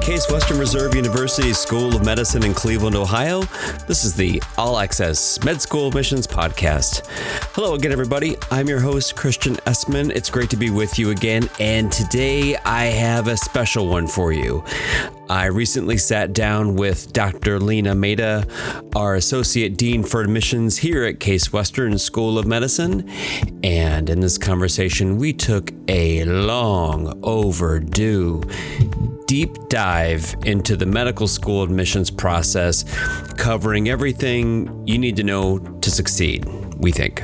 Case Western Reserve University School of Medicine in Cleveland, Ohio. This is the All Access Med School Admissions Podcast. Hello again, everybody. I'm your host, Christian Essman. It's great to be with you again, and today I have a special one for you. I recently sat down with Dr. Lina Mehta, our Associate Dean for Admissions here at Case Western School of Medicine, and in this conversation, we took a long overdue deep dive into the medical school admissions process, covering everything you need to know to succeed, we think.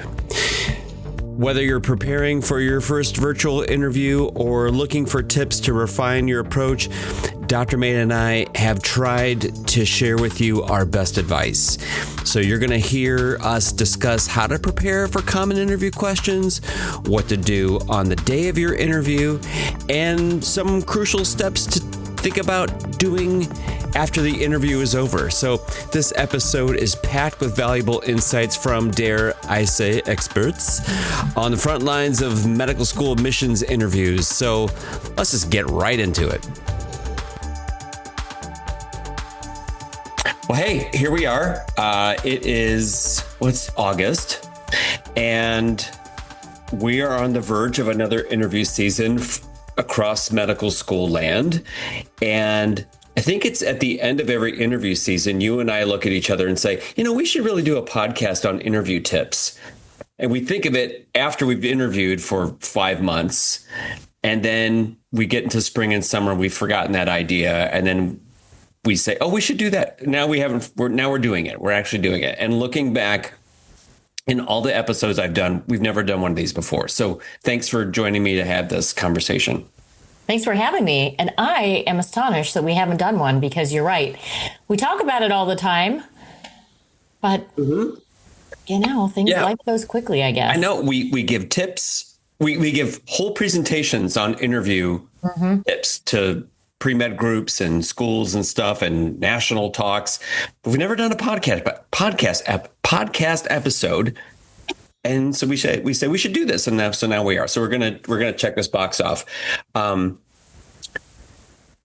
Whether you're preparing for your first virtual interview or looking for tips to refine your approach, Dr. Mehta and I have tried to share with you our best advice. So you're going to hear us discuss how to prepare for common interview questions, what to do on the day of your interview, and some crucial steps to think about doing after the interview is over. So this episode is packed with valuable insights from, dare I say, experts on the front lines of medical school admissions interviews. So let's just get right into it. Well, hey, here we are. It is, August, and we are on the verge of another interview season across medical school land. And I think it's at the end of every interview season, you and I look at each other and say, we should really do a podcast on interview tips. And we think of it after we've interviewed for 5 months. And then we get into spring and summer, we've forgotten that idea. And then we say, oh, we should do that. Now we're doing it. We're actually doing it. And looking back in all the episodes I've done, we've never done one of these before. So thanks for joining me to have this conversation. Thanks for having me. And I am astonished that we haven't done one, because you're right. We talk about it all the time, but life goes quickly, I guess. I know we give tips. We give whole presentations on interview tips to pre-med groups and schools and stuff and national talks, but we've never done a podcast episode. And so we say we should do this, and now we are. So we're gonna check this box off.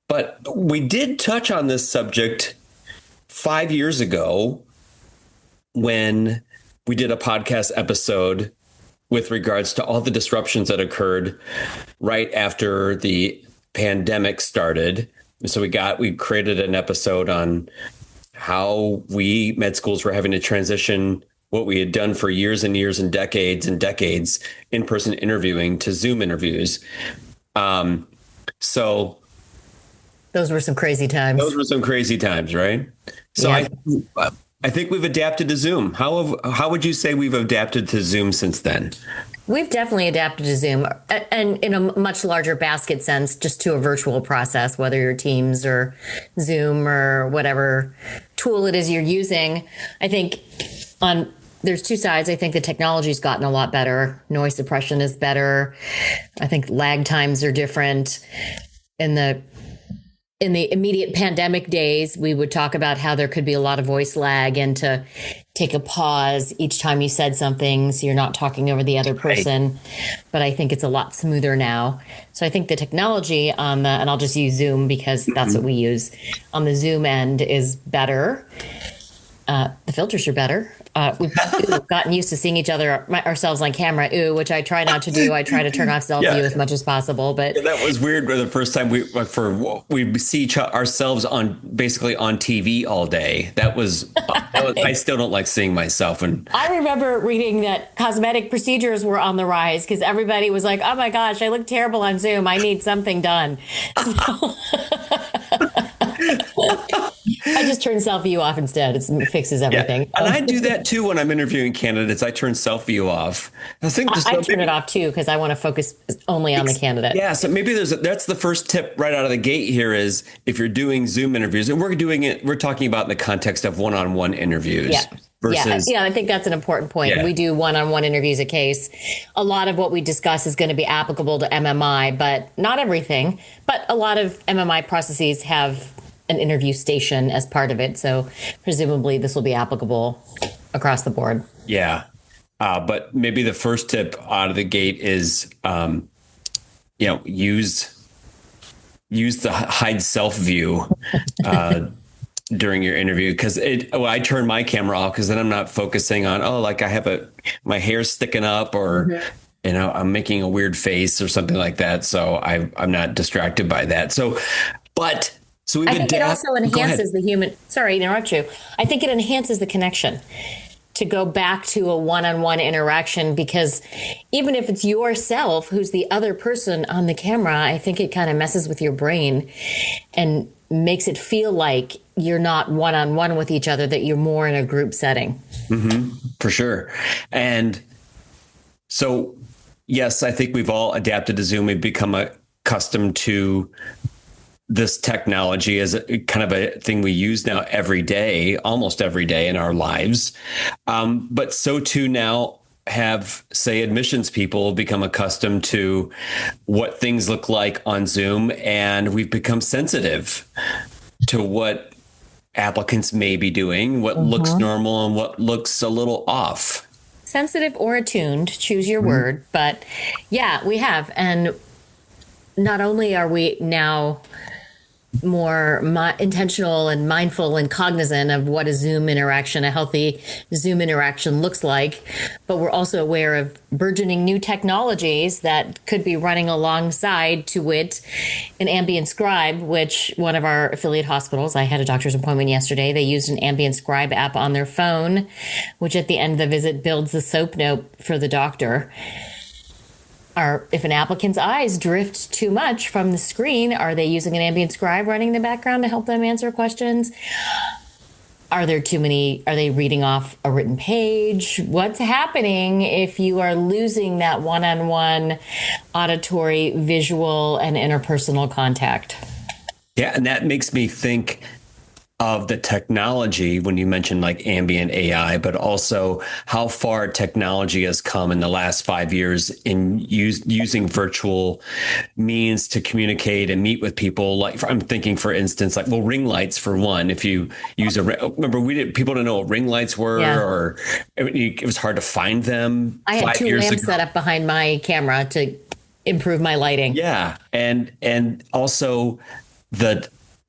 But we did touch on this subject 5 years ago when we did a podcast episode with regards to all the disruptions that occurred right after the pandemic started. So we created an episode on how we med schools were having to transition what we had done for years and years and decades in-person interviewing to Zoom interviews. So those were some crazy times. Right? So yeah. I think we've adapted to Zoom. How would you say we've adapted to Zoom since then? We've definitely adapted to Zoom, and in a much larger basket sense, just to a virtual process, whether you're Teams or Zoom or whatever tool it is you're using. I think there's two sides. I think the technology's gotten a lot better. Noise suppression is better. I think lag times are different. In the immediate pandemic days, we would talk about how there could be a lot of voice lag and to take a pause each time you said something so you're not talking over the other person. Right. But I think it's a lot smoother now. So I think the technology and I'll just use Zoom because that's what we use, on the Zoom end is better. The filters are better. We've gotten used to seeing ourselves on camera, which I try not to do. I try to turn off self-view as much as possible. But that was weird. The first time we see ourselves basically on TV all day. That was I still don't like seeing myself. And I remember reading that cosmetic procedures were on the rise because everybody was like, "Oh my gosh, I look terrible on Zoom. I need something done." I just turn self-view off instead. It fixes everything. Yeah. And I do that too when I'm interviewing candidates. I turn self-view off. I turn it off too because I want to focus only on the candidate. Yeah, so maybe that's the first tip right out of the gate here is if you're doing Zoom interviews, and we're talking about in the context of one-on-one interviews. Yeah. I think that's an important point. Yeah. We do one-on-one interviews a case. A lot of what we discuss is going to be applicable to MMI, but not everything. But a lot of MMI processes have an interview station as part of it. So presumably this will be applicable across the board. Yeah. But maybe the first tip out of the gate is, use use the hide self view during your interview, because I turn my camera off because then I'm not focusing on, like I have my hair's sticking up, or I'm making a weird face or something like that. So I'm not distracted by that. So we've I think it also enhances the human. Sorry to interrupt you. I think it enhances the connection to go back to a one-on-one interaction, because even if it's yourself who's the other person on the camera, I think it kind of messes with your brain and makes it feel like you're not one-on-one with each other, that you're more in a group setting. For sure. And so, yes, I think we've all adapted to Zoom. We've become accustomed to this technology as a kind of a thing we use now every day, almost every day in our lives. But so too now have, say, admissions people become accustomed to what things look like on Zoom, and we've become sensitive to what applicants may be doing, what looks normal and what looks a little off. Sensitive or attuned, choose your word. But yeah, we have. And not only are we now more intentional and mindful and cognizant of what a Zoom interaction, a healthy Zoom interaction looks like, but we're also aware of burgeoning new technologies that could be running alongside, to wit, an ambient scribe, which one of our affiliate hospitals, I had a doctor's appointment yesterday, they used an ambient scribe app on their phone, which at the end of the visit builds the soap note for the doctor. If an applicant's eyes drift too much from the screen, are they using an ambient scribe running in the background to help them answer questions? Are they reading off a written page? What's happening if you are losing that one-on-one auditory, visual, and interpersonal contact? Yeah, and that makes me think of the technology when you mentioned like ambient AI, but also how far technology has come in the last 5 years in using virtual means to communicate and meet with people. Like I'm thinking, for instance, like, ring lights for one. If you use remember people didn't know what ring lights were, or it was hard to find them. I had 2 lamps set up behind my camera to improve my lighting. Yeah, and also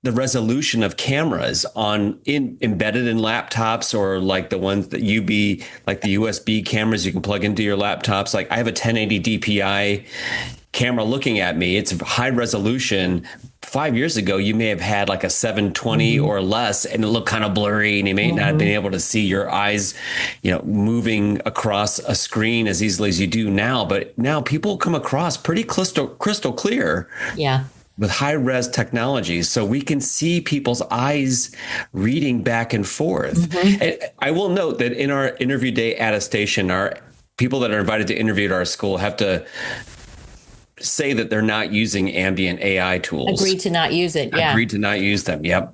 the resolution of cameras embedded in laptops, or like the ones that like the USB cameras you can plug into your laptops. Like I have a 1080 DPI camera looking at me. It's high resolution. 5 years ago, you may have had like a 720 or less, and it looked kind of blurry, and you may not have been able to see your eyes, moving across a screen as easily as you do now. But now people come across pretty crystal clear. Yeah. With high-res technology, so we can see people's eyes reading back and forth. And I will note that in our interview day attestation, our people that are invited to interview at our school have to say that they're not using ambient AI tools. Agreed to not use it. Yeah. Agreed to not use them. Yep.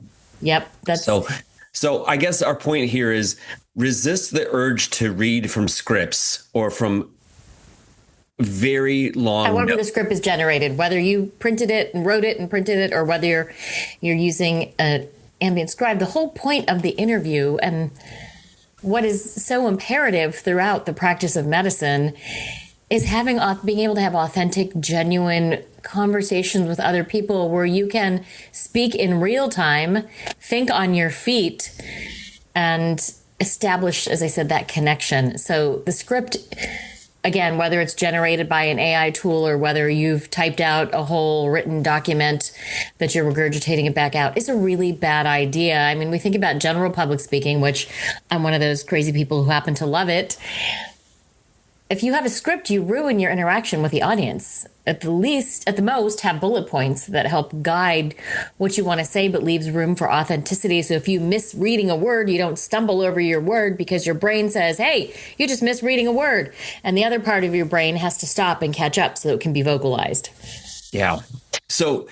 That's so I guess our point here is resist the urge to read from scripts or from very long. However the script is generated, whether you printed it and wrote it and printed it, or whether you're using an ambient scribe, the whole point of the interview, and what is so imperative throughout the practice of medicine, is being able to have authentic, genuine conversations with other people where you can speak in real time, think on your feet, and establish, as I said, that connection. So the script, again, whether it's generated by an AI tool or whether you've typed out a whole written document that you're regurgitating it back out, is a really bad idea. I mean, we think about general public speaking, which I'm one of those crazy people who happen to love it. If you have a script, you ruin your interaction with the audience. At the most, have bullet points that help guide what you want to say, but leaves room for authenticity. So if you miss reading a word, you don't stumble over your word because your brain says, hey, you just missed reading a word. And the other part of your brain has to stop and catch up so it can be vocalized. Yeah. So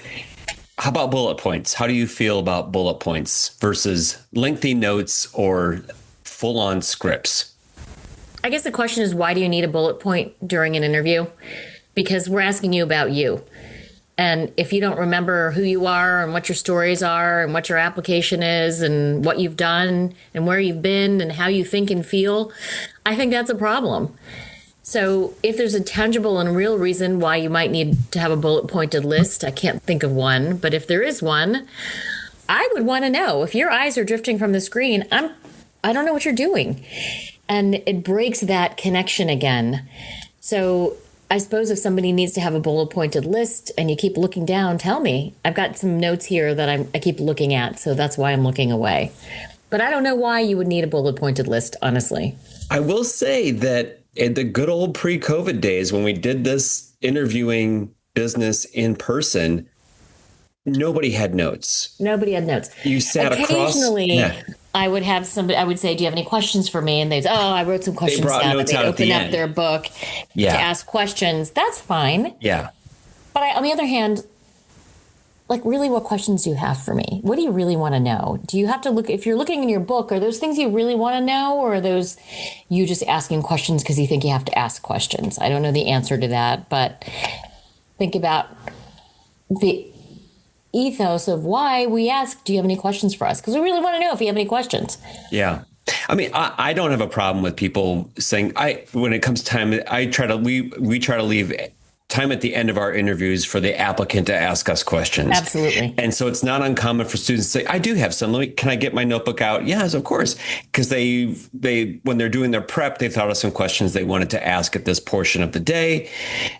how about bullet points? How do you feel about bullet points versus lengthy notes or full-on scripts? I guess the question is, why do you need a bullet point during an interview? Because we're asking you about you. And if you don't remember who you are and what your stories are and what your application is and what you've done and where you've been and how you think and feel, I think that's a problem. So if there's a tangible and real reason why you might need to have a bullet pointed list, I can't think of one, but if there is one, I would want to know. If your eyes are drifting from the screen, I don't know what you're doing. And it breaks that connection again. So I suppose if somebody needs to have a bullet pointed list and you keep looking down, tell me. I've got some notes here that I keep looking at, so that's why I'm looking away. But I don't know why you would need a bullet pointed list, honestly. I will say that in the good old pre-COVID days, when we did this interviewing business in person, nobody had notes. Nobody had notes. You sat occasionally, across. Yeah. I would have somebody, I would say, do you have any questions for me? And they'd say, oh, I wrote some questions down. Notes they'd out open up end. their book to ask questions. That's fine. Yeah. But on the other hand, like, really, what questions do you have for me? What do you really want to know? Do you have to look, if you're looking in your book, are those things you really want to know? Or are those you just asking questions because you think you have to ask questions? I don't know the answer to that, but think about the ethos of why we ask, do you have any questions for us? Because we really want to know if you have any questions. Yeah. I mean, I don't have a problem with people saying, when it comes time, we try to leave time at the end of our interviews for the applicant to ask us questions. Absolutely. And so it's not uncommon for students to say, I do have some. Can I get my notebook out? Yes, of course. Because they when they're doing their prep, they thought of some questions they wanted to ask at this portion of the day.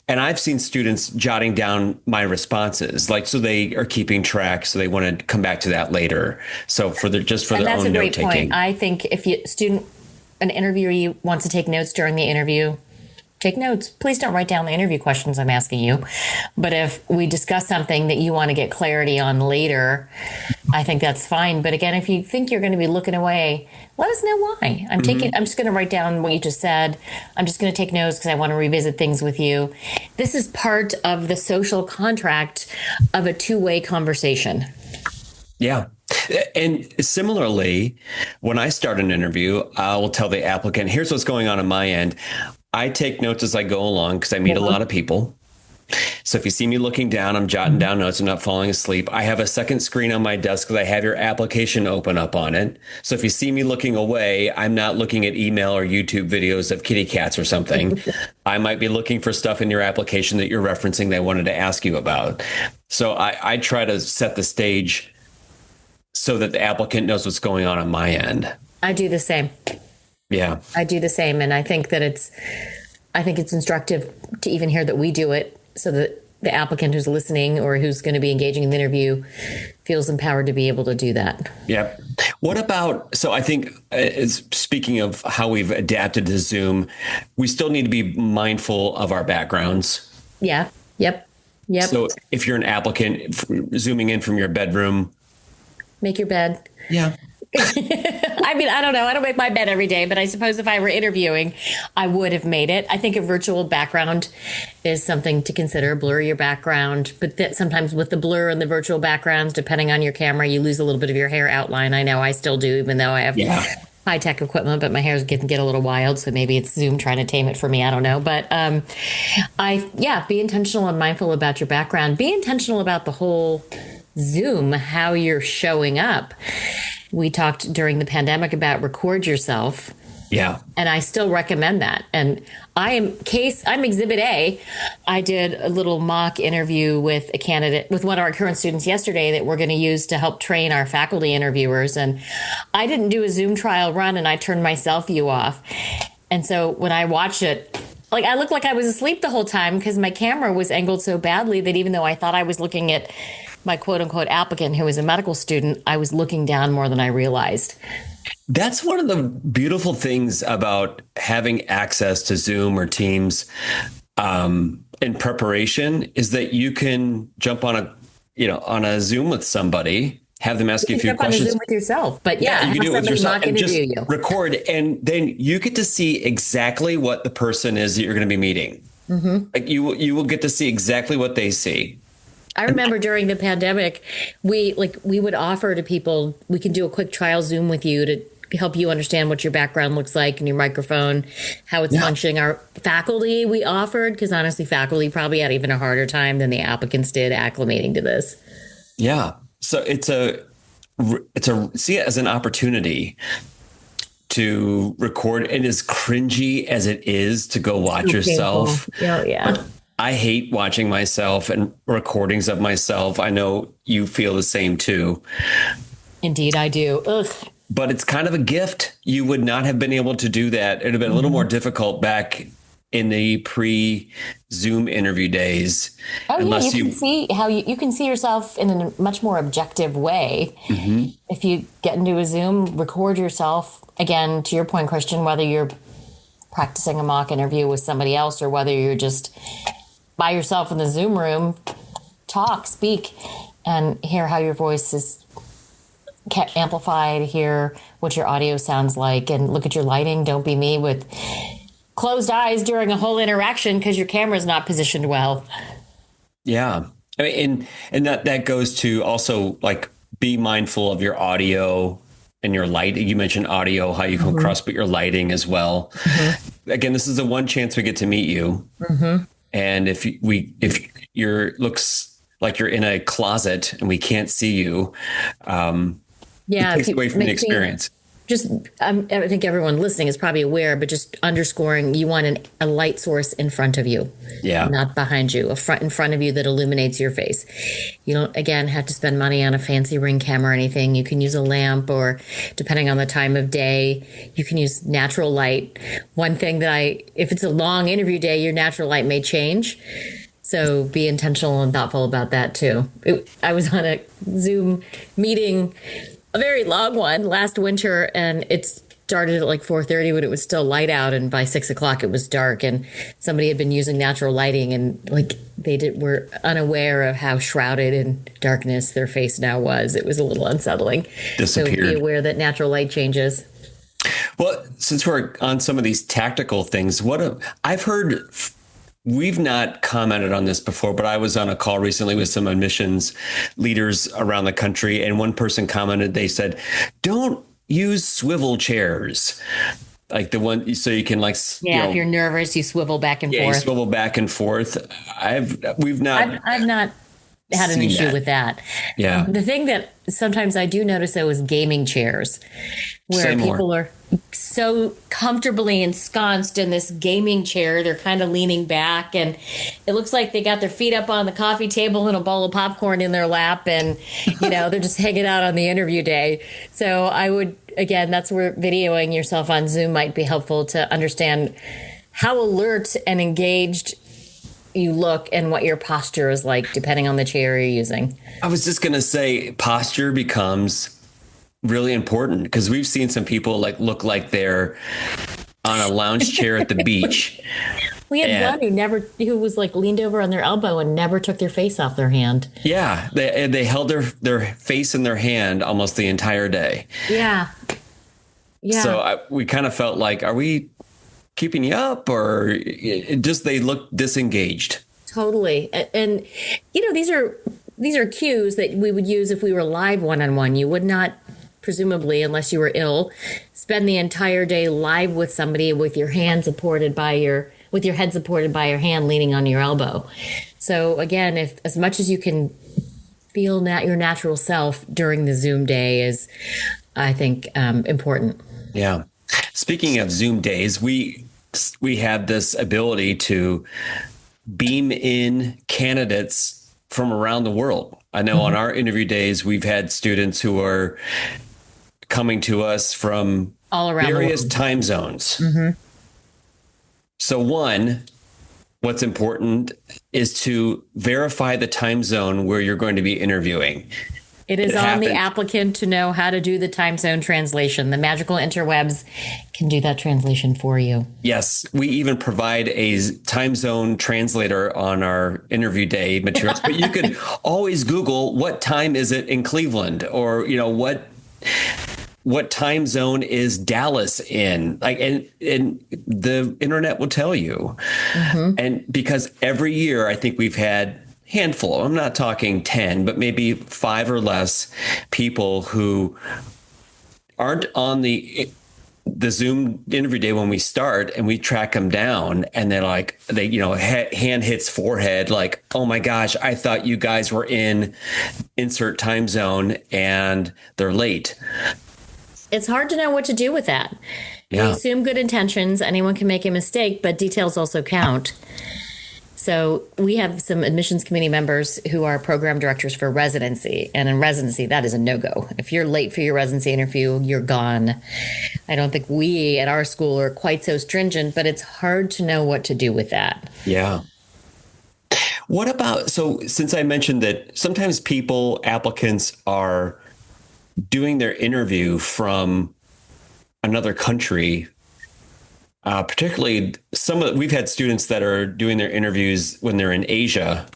And I've seen students jotting down my responses, so they are keeping track. So they want to come back to that later. So for their own note taking. That's a great point. I think if an interviewee wants to take notes during the interview, take notes. Please don't write down the interview questions I'm asking you. But if we discuss something that you want to get clarity on later, I think that's fine. But again, if you think you're going to be looking away, let us know why. I'm just going to write down what you just said. I'm just going to take notes because I want to revisit things with you. This is part of the social contract of a two-way conversation. Yeah. And similarly, when I start an interview, I will tell the applicant, here's what's going on my end. I take notes as I go along because I meet a lot of people. So if you see me looking down, I'm jotting down notes. I'm not falling asleep. I have a second screen on my desk because I have your application open up on it. So if you see me looking away, I'm not looking at email or YouTube videos of kitty cats or something. I might be looking for stuff in your application that you're referencing that I wanted to ask you about. So I try to set the stage so that the applicant knows what's going on my end. I do the same. Yeah, I do the same. And I think it's instructive to even hear that we do it so that the applicant who's listening or who's going to be engaging in the interview feels empowered to be able to do that. Yep. What about, so I think speaking of how we've adapted to Zoom, we still need to be mindful of our backgrounds. Yeah. Yep. So if you're an applicant zooming in from your bedroom, make your bed. Yeah. I mean, I don't know. I don't make my bed every day, but I suppose if I were interviewing, I would have made it. I think a virtual background is something to consider. Blur your background, but that sometimes with the blur and the virtual backgrounds, depending on your camera, you lose a little bit of your hair outline. I know I still do, even though I have high-tech equipment, but my hair can get a little wild. So maybe it's Zoom trying to tame it for me. I don't know. But be intentional and mindful about your background. Be intentional about the whole Zoom, how you're showing up. We talked during the pandemic about record yourself. Yeah. And I still recommend that. And I'm Exhibit A. I did a little mock interview with a candidate, with one of our current students yesterday that we're going to use to help train our faculty interviewers. And I didn't do a Zoom trial run and I turned my self view off. And so when I watched it, I looked like I was asleep the whole time because my camera was angled so badly that even though I thought I was looking at my quote unquote applicant who was a medical student, I was looking down more than I realized. That's one of the beautiful things about having access to Zoom or Teams in preparation is that you can jump on a Zoom with somebody, have them ask you a few questions. On a Zoom with yourself, but you can do it with yourself and just record, and then you get to see exactly what the person is that you're going to be meeting. Mm-hmm. You will get to see exactly what they see. I remember during the pandemic, we would offer to people, we can do a quick trial Zoom with you to help you understand what your background looks like and your microphone, how it's functioning. Our faculty we offered, because honestly, faculty probably had even a harder time than the applicants did acclimating to this. Yeah. So see it as an opportunity to record, and as cringy as it is to go watch So yourself. painful. Oh, yeah. I hate watching myself and recordings of myself. I know you feel the same too. Indeed, I do. Ugh. But it's kind of a gift. You would not have been able to do that. It would have been a little more difficult back in the pre-Zoom interview days. Oh, unless yeah, you can see how you can see yourself in a much more objective way. If you get into a Zoom, record yourself. Again, to your point, Christian, whether you're practicing a mock interview with somebody else or whether you're just by yourself in the Zoom room, speak, and hear how your voice is amplified, hear what your audio sounds like, and look at your lighting. Don't be me with closed eyes during a whole interaction because your camera's not positioned well. Yeah. I mean, and that goes to also like be mindful of your audio and your light. You mentioned audio, how you come across, but your lighting as well. Again, this is the one chance we get to meet you. And if you're looks like you're in a closet and we can't see you, it takes away from the experience. I think everyone listening is probably aware, but just underscoring, you want a light source in front of you, not behind you, in front of you that illuminates your face. You don't, again, have to spend money on a fancy Ring camera or anything. You can use a lamp, or depending on the time of day, you can use natural light. One thing if it's a long interview day, your natural light may change. So be intentional and thoughtful about that too. I was on a Zoom meeting, a very long one, last winter, and it started at like 4:30 when it was still light out, and by 6 o'clock it was dark, and somebody had been using natural lighting, and were unaware of how shrouded in darkness their face now was. It was a little unsettling. Disappeared. So be aware that natural light changes. Well, since we're on some of these tactical things, I've heard. We've not commented on this before, but I was on a call recently with some admissions leaders around the country, and one person commented, they said, don't use swivel chairs. Like the one, so you can if you're nervous, you swivel back and forth. You swivel back and forth. I've not had an issue with that. Yeah. The thing that sometimes I do notice though is gaming chairs, where people are so comfortably ensconced in this gaming chair. They're kind of leaning back, and it looks like they got their feet up on the coffee table and a bowl of popcorn in their lap, and they're just hanging out on the interview day. So I would, again, that's where videoing yourself on Zoom might be helpful to understand how alert and engaged you look and what your posture is like depending on the chair you're using. I was just going to say posture becomes really important, because we've seen some people look like they're on a lounge chair at the beach. We had one who was leaned over on their elbow and never took their face off their hand. Yeah. They held their face in their hand almost the entire day. Yeah. Yeah. So we kind of felt like, are we keeping you up, or they look disengaged? Totally. And these are cues that we would use if we were live one-on-one. You would not, presumably, unless you were ill, spend the entire day live with somebody with your head supported by your hand leaning on your elbow. So again, if as much as you can feel your natural self during the Zoom day is, I think, important. Yeah. Speaking of Zoom days, we have this ability to beam in candidates from around the world. I know on our interview days, we've had students who are coming to us from all around various time zones. So what's important is to verify the time zone where you're going to be interviewing. It is on the applicant to know how to do the time zone translation. The magical interwebs can do that translation for you. Yes. We even provide a time zone translator on our interview day materials, but you could always Google what time is it in Cleveland, or, what time zone is Dallas in? And the internet will tell you. And because every year I think we've had handful, I'm not talking 10, but maybe 5 or less people who aren't on the Zoom interview day when we start, and we track them down, and they're like, hand hits forehead, like, oh my gosh, I thought you guys were in insert time zone, and they're late. It's hard to know what to do with that. We Yeah. assume good intentions. Anyone can make a mistake, but details also count. So we have some admissions committee members who are program directors for residency. And in residency, that is a no-go. If you're late for your residency interview, you're gone. I don't think we at our school are quite so stringent, but it's hard to know what to do with that. Yeah. What about, so since I mentioned that sometimes applicants are doing their interview from another country, particularly we've had students that are doing their interviews when they're in Asia,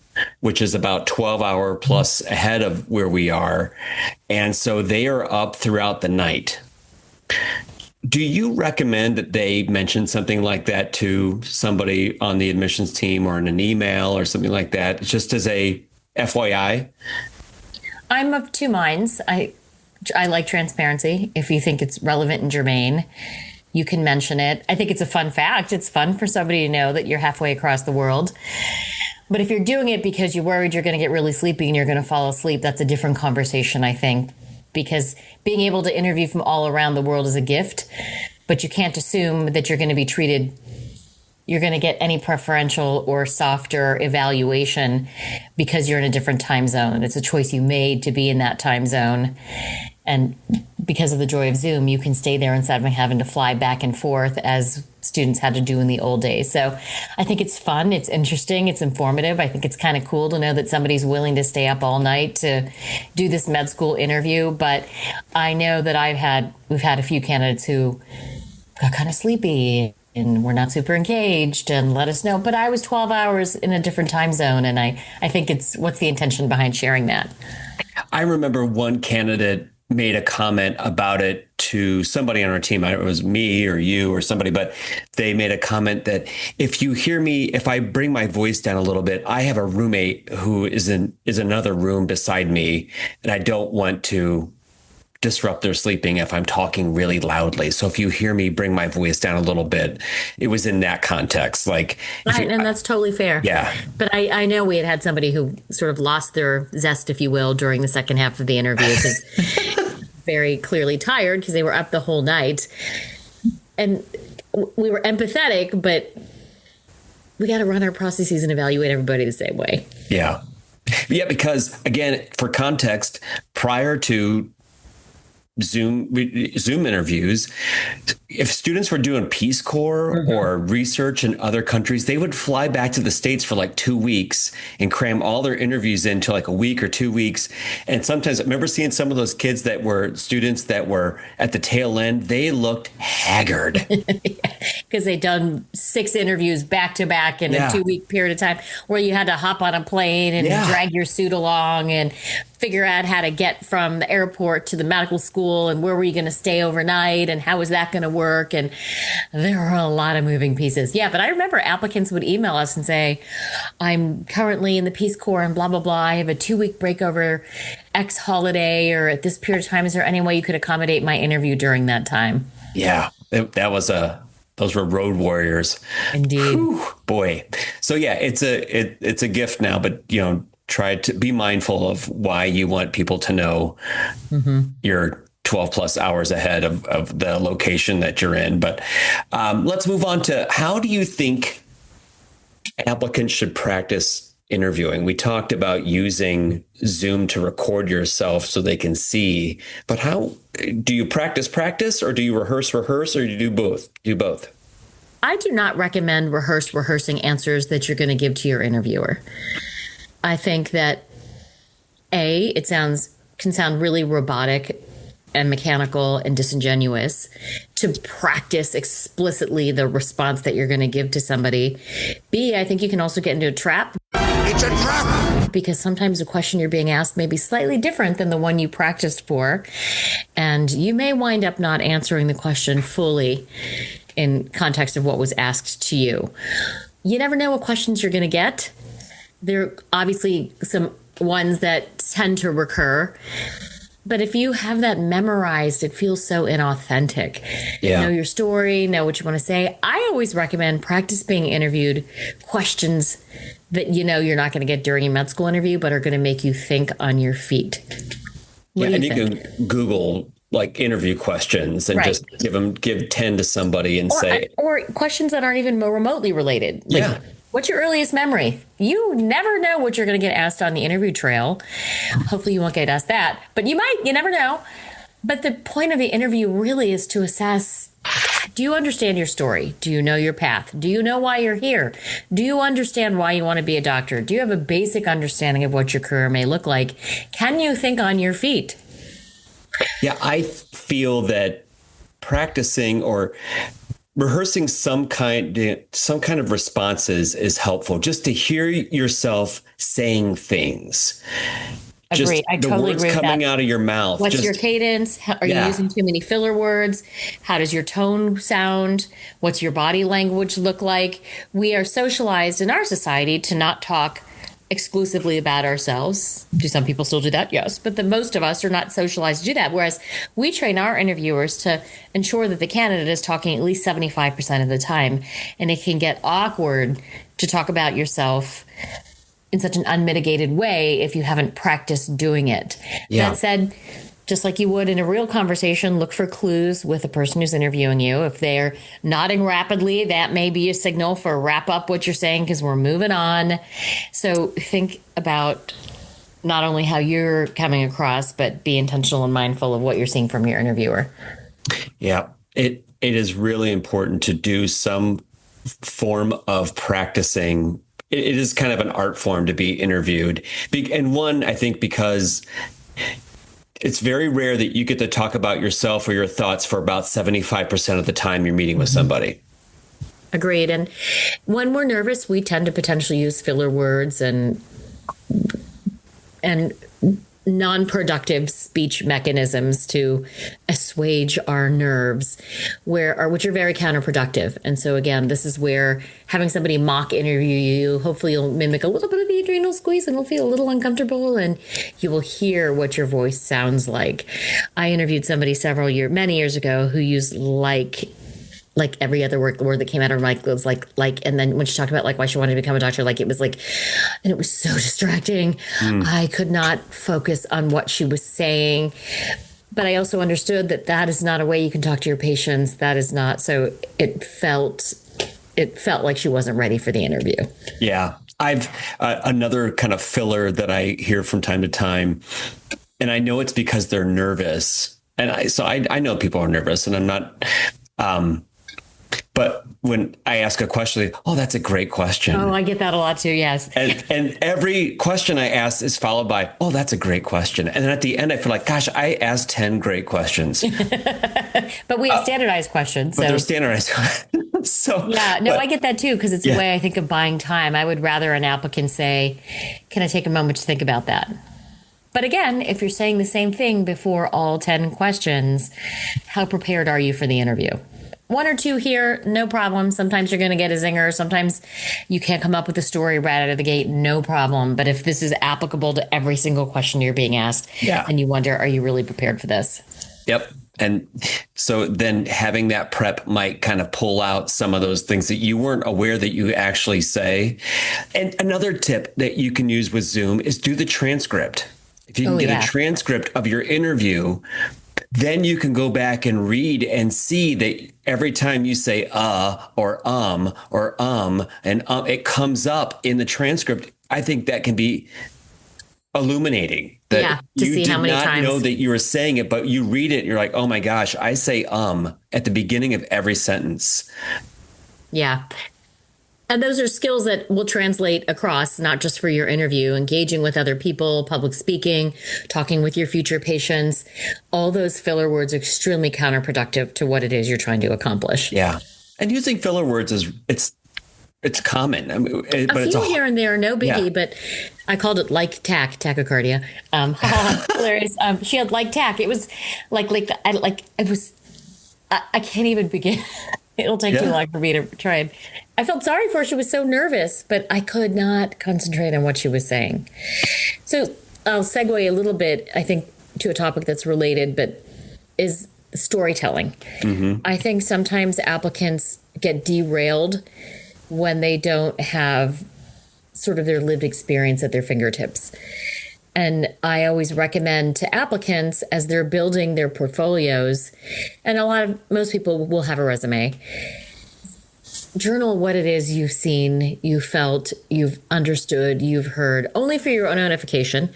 which is about 12-hour plus ahead of where we are. And so they are up throughout the night. Do you recommend that they mention something like that to somebody on the admissions team or in an email or something like that, just as a FYI? I'm of two minds. I like transparency. If you think it's relevant and germane, you can mention it. I think it's a fun fact. It's fun for somebody to know that you're halfway across the world. But if you're doing it because you're worried you're going to get really sleepy and you're going to fall asleep, that's a different conversation, I think. Because being able to interview from all around the world is a gift, but you can't assume that you're going to be treated, you're going to get any preferential or softer evaluation because you're in a different time zone. It's a choice you made to be in that time zone. And because of the joy of Zoom, you can stay there instead of having to fly back and forth as students had to do in the old days. So I think it's fun. It's interesting. It's informative. I think it's kind of cool to know that somebody's willing to stay up all night to do this med school interview. But I know that we've had a few candidates who got kind of sleepy and were not super engaged and let us know. But I was 12 hours in a different time zone. And I think what's the intention behind sharing that? I remember one candidate made a comment about it to somebody on our team. It was me or you or somebody, but they made a comment that if I bring my voice down a little bit, I have a roommate who is another room beside me, and I don't want to disrupt their sleeping if I'm talking really loudly. So if you hear me bring my voice down a little bit, it was in that context. Right, and that's totally fair. Yeah. But I know we had somebody who sort of lost their zest, if you will, during the second half of the interview because very clearly tired because they were up the whole night. And we were empathetic, but we got to run our processes and evaluate everybody the same way. Yeah. Yeah, because again, for context, prior to Zoom interviews, if students were doing Peace Corps or research in other countries, they would fly back to the States for like 2 weeks and cram all their interviews into like a week or 2 weeks. And sometimes I remember seeing some of those kids that were students that were at the tail end, they looked haggard. Because they'd done 6 interviews back to back in a 2-week period of time where you had to hop on a plane and drag your suit along and figure out how to get from the airport to the medical school and where were you going to stay overnight and how was that going to work. And there are a lot of moving pieces. Yeah, but I remember applicants would email us and say, I'm currently in the Peace Corps and blah, blah, blah. I have a 2-week break over X holiday or at this period of time. Is there any way you could accommodate my interview during that time? Yeah, those were road warriors. Indeed. Whew, boy. So yeah, it's a gift now, but try to be mindful of why you want people to know you're 12 plus hours ahead of the location that you're in. But let's move on to, how do you think applicants should practice interviewing? We talked about using Zoom to record yourself so they can see, but how do you practice or do you rehearse, or do you do both? I do not recommend rehearsing answers that you're going to give to your interviewer. I think that it can sound really robotic and mechanical and disingenuous to practice explicitly the response that you're going to give to somebody. B, I think you can also get into a trap. It's a trap! Because sometimes the question you're being asked may be slightly different than the one you practiced for. And you may wind up not answering the question fully in context of what was asked to you. You never know what questions you're going to get. There are obviously some ones that tend to recur. But if you have that memorized, it feels so inauthentic. Yeah. Know your story, know what you want to say. I always recommend practice being interviewed, questions that you're not going to get during a med school interview, but are going to make you think on your feet. And you can Google like interview questions and just give 10 to somebody and say, or questions that aren't even remotely related. Like, yeah. What's your earliest memory? You never know what you're going to get asked on the interview trail. Hopefully you won't get asked that, but you never know. But the point of the interview really is to assess, do you understand your story? Do you know your path? Do you know why you're here? Do you understand why you want to be a doctor? Do you have a basic understanding of what your career may look like? Can you think on your feet? Yeah, I feel that practicing or rehearsing some kind of responses is helpful, just to hear yourself saying things. Agree. I totally agree with that. Coming out of your mouth. What's your cadence? Are you using too many filler words? How does your tone sound? What's your body language look like? We are socialized in our society to not talk exclusively about ourselves. Do some people still do that? Yes. But the most of us are not socialized to do that. Whereas we train our interviewers to ensure that the candidate is talking at least 75% of the time. And it can get awkward to talk about yourself in such an unmitigated way if you haven't practiced doing it. Yeah. That said, just like you would in a real conversation, look for clues with the person who's interviewing you. If they're nodding rapidly, that may be a signal for wrap up what you're saying because we're moving on. So think about not only how you're coming across, but be intentional and mindful of what you're seeing from your interviewer. Yeah, it is really important to do some form of practicing. It is kind of an art form to be interviewed. And one, I think, because it's very rare that you get to talk about yourself or your thoughts for about 75% of the time you're meeting with somebody. Agreed. And when we're nervous, we tend to potentially use filler words and non-productive speech mechanisms to assuage our nerves, which are very counterproductive. And so again, this is where having somebody mock interview you, hopefully you'll mimic a little bit of the adrenal squeeze and you'll feel a little uncomfortable and you will hear what your voice sounds like. I interviewed somebody many years ago who used like every other word that came out of her mouth was like, and then when she talked about like why she wanted to become a doctor, like it was like, and it was so distracting. I could not focus on what she was saying, but I also understood that is not a way you can talk to your patients. That is not. So it felt like she wasn't ready for the interview. Yeah. I've another kind of filler that I hear from time to time, and I know it's because they're nervous. And I know people are nervous and I'm not, but when I ask a question, like, oh, that's a great question. Oh, I get that a lot too. Yes. And every question I ask is followed by, oh, that's a great question. And then at the end, I feel like, gosh, I asked 10 great questions. But we have standardized questions. But they're standardized questions. So yeah, no, I get that too, because it's a way I think of buying time. I would rather an applicant say, can I take a moment to think about that? But again, if you're saying the same thing before all 10 questions, how prepared are you for the interview? One or two here, no problem. Sometimes you're going to get a zinger. Sometimes you can't come up with a story right out of the gate, no problem. But if this is applicable to every single question you're being asked, and you wonder, are you really prepared for this? Yep. And so then having that prep might kind of pull out some of those things that you weren't aware that you actually say. And another tip that you can use with Zoom is do the transcript. If you can get a transcript of your interview, then you can go back and read and see that every time you say or it comes up in the transcript. I think that can be illuminating. That to see how many times. You did not know that you were saying it, but you read it and you're like, oh my gosh, I say at the beginning of every sentence. Yeah. And those are skills that will translate across, not just for your interview, engaging with other people, public speaking, talking with your future patients. All those filler words are extremely counterproductive to what it is you're trying to accomplish. Yeah. And using filler words it's common. I mean, but a it's few here and there, no biggie, but I called it tachycardia. Hilarious. She had tack. It was I can't even begin. It'll take too long for me to try and I felt sorry for her. She was so nervous, but I could not concentrate on what she was saying. So I'll segue a little bit, I think, to a topic that's related, but is storytelling. Mm-hmm. I think sometimes applicants get derailed when they don't have sort of their lived experience at their fingertips. And I always recommend to applicants as they're building their portfolios, and most people will have a resume, journal what it is you've seen, you felt, you've understood, you've heard, only for your own edification.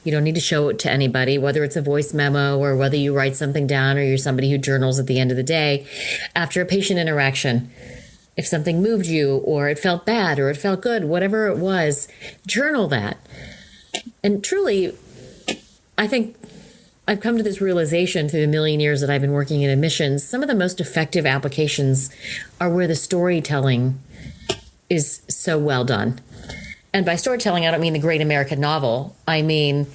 You don't need to show it to anybody, whether it's a voice memo or whether you write something down or you're somebody who journals at the end of the day after a patient interaction. If something moved you or it felt bad or it felt good, whatever it was, journal that. And truly, I think I've come to this realization through the million years that I've been working in admissions. Some of the most effective applications are where the storytelling is so well done. And by storytelling, I don't mean the great American novel. I mean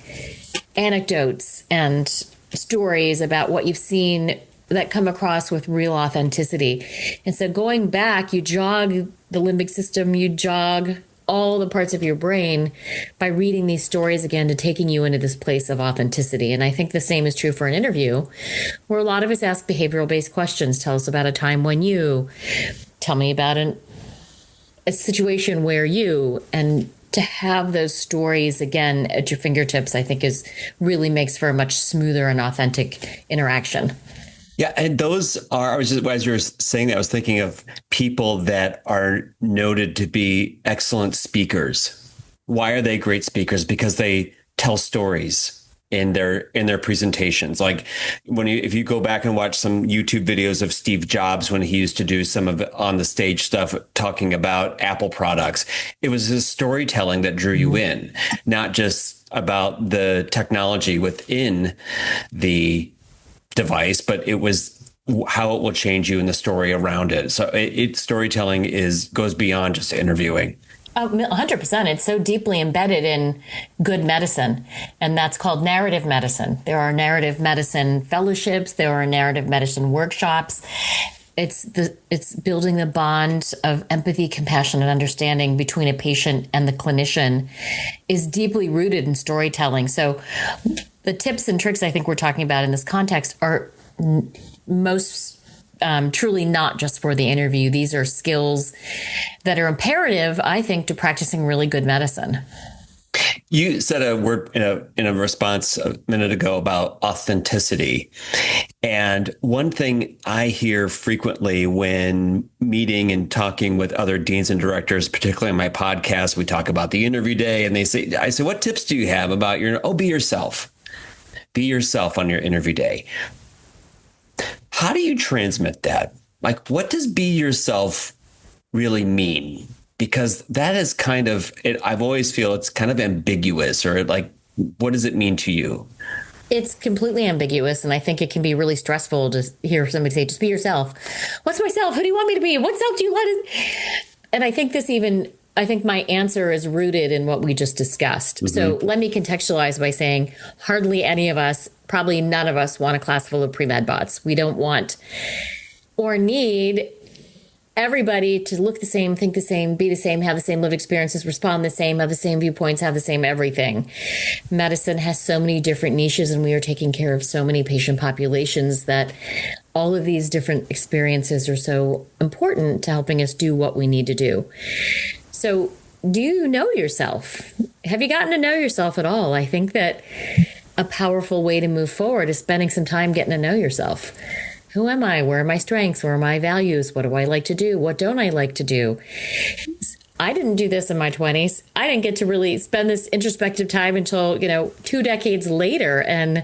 anecdotes and stories about what you've seen that come across with real authenticity. And so going back, you jog the limbic system, you jog all the parts of your brain by reading these stories again to taking you into this place of authenticity. And I think the same is true for an interview, where a lot of us ask behavioral-based questions. Tell us about a time when you, tell me about a situation where you, and to have those stories again at your fingertips, I think really makes for a much smoother and authentic interaction. Yeah, and those are, as you were saying that, I was thinking of people that are noted to be excellent speakers. Why are they great speakers? Because they tell stories in their presentations. Like if you go back and watch some YouTube videos of Steve Jobs when he used to do some of it on the stage stuff talking about Apple products, it was his storytelling that drew you in, not just about the technology within the device, but it was how it will change you in the story around it. So storytelling goes beyond just interviewing. 100%. It's so deeply embedded in good medicine, and that's called narrative medicine. There are narrative medicine fellowships. There are narrative medicine workshops. It's building the bond of empathy, compassion, and understanding between a patient and the clinician is deeply rooted in storytelling. So the tips and tricks I think we're talking about in this context are most truly not just for the interview. These are skills that are imperative, I think, to practicing really good medicine. You said a word in a response a minute ago about authenticity. And one thing I hear frequently when meeting and talking with other deans and directors, particularly on my podcast, we talk about the interview day, and I say, what tips do you have about be yourself? Be yourself on your interview day. How do you transmit that? Like, what does be yourself really mean? Because that is kind of it. I've always feel it's kind of ambiguous, or like, what does it mean to you? It's completely ambiguous, and I think it can be really stressful to hear somebody say, just be yourself. What's myself? Who do you want me to be? What self do you want to... And I think my answer is rooted in what we just discussed. Mm-hmm. So let me contextualize by saying hardly any of us, probably none of us, want a class full of pre-med bots. We don't want or need everybody to look the same, think the same, be the same, have the same lived experiences, respond the same, have the same viewpoints, have the same everything. Medicine has so many different niches, and we are taking care of so many patient populations that all of these different experiences are so important to helping us do what we need to do. So do you know yourself? Have you gotten to know yourself at all? I think that a powerful way to move forward is spending some time getting to know yourself. Who am I? Where are my strengths? Where are my values? What do I like to do? What don't I like to do? I didn't do this in my 20s. I didn't get to really spend this introspective time until, 2 decades later. And